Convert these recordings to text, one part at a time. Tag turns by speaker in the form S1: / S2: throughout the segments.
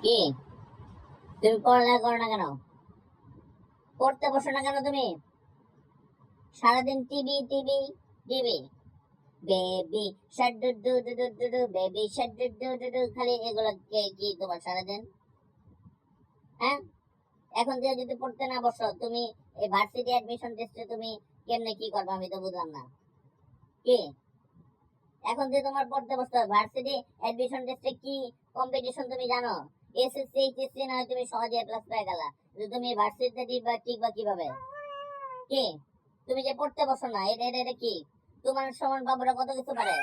S1: কি তুমি পড়ালেখা করো না কেন? পড়তে বসো না কেন তুমি? সারাদিন TV TV TV. Baby shut do do do do do do, baby shut do do do do, খালি এগুলো কি তোমার সারাদিন? হ্যাঁ, এখন থেকে যদি পড়তে না বসো তুমি, এই ভার্সিটি অ্যাডমিশন টেস্টে তুমি কেমনে কি করবে আমি তো বুঝলাম না। কি এখন যে তোমার পড়তে বসতে হবে ভার্সিটি অ্যাডমিশন টেস্টে কি কম্পিটিশন তুমি জানো? এসএসসি এইচএসসি না হয় তুমি সহজে এ প্লাস পেয়ে গেলা, যে তুমি ভার্সিটিতে টিকবা কিভাবে? কি তুমি যে পড়তে বসো না, এটা কি? তোমার সমান বাবুরা কত কিছু পারে।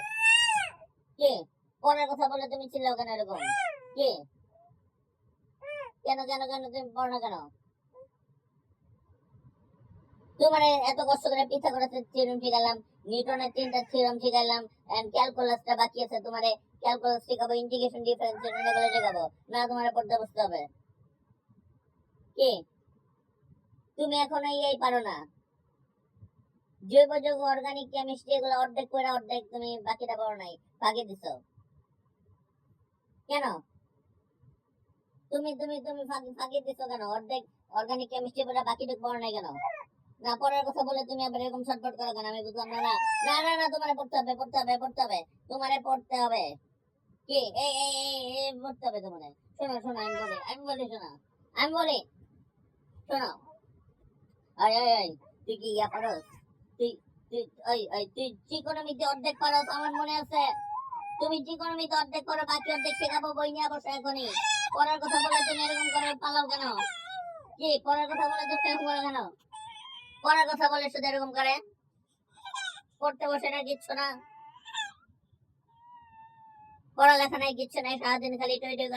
S1: কি পড়ার কথা বলে তুমি চিল্লাও কেন এরকম? কি কেন কেন কেন তুমি পড়ো না কেন? তোমার এত কষ্ট করে পিথাগোরাসের থিওরেম শিখালাম, নিউটনের তিনটা থিওরেম শিখাইলাম, এন্ড ক্যালকুলাসটা বাকি আছে, তোমারে ক্যালকুলাস শেখাবো, ইন্টিগ্রেশন ডিফারেন্সিয়েশন এগুলো শেখাবো না, তোমারে পড়তে বসতে হবে? কি তুমি এখন এই পারো না? জৈব যৌগ অর্গানিক কেমিস্ট্রি এগুলো অর্ধেক করে অর্ধেক তুমি বাকিটা পড়ো নাই, বাকি দিছো কেন? তুমি তুমি তুমি ফাঁকি ফাঁকি দিছো কেন? অর্ধেক অর্গানিক কেমিস্ট্রি পড়ে বাকিটুকু পড়ো নাই কেন? না পড়ার কথা বলে তুমি আবার এরকম ছটফট করো কেন? আমি বুঝলাম না। না না না না, তোমারে পড়তে হবে পড়তে হবে পড়তে হবে, তোমারে পড়তে হবে। কি এই পড়তে হবে তোমারে। শোনো শোনো, আমি বলি শোনো, আমি বলি শোনো। আয় আয় আয়, তুই কি ইয়া পারস? তুই তুই তুই ত্রিকোণমিতি অর্ধেক পারস আমার মনে আছে। তুমি ত্রিকোণমিতি অর্ধেক করো, বাকি অর্ধেক শেখাবো, বই নিয়ে বসে এখনই। পড়ার কথা বলে তুমি এরকম করে পালাও কেন? কি পড়ার কথা বলে তুমি এরকম করে কেন? পড়ার কথা বলে শুধু এরকম করে, পড়তে বসে না কিচ্ছু না, পড়ালেখা নাই কিচ্ছু নাই, সারাদিন খালি টই টই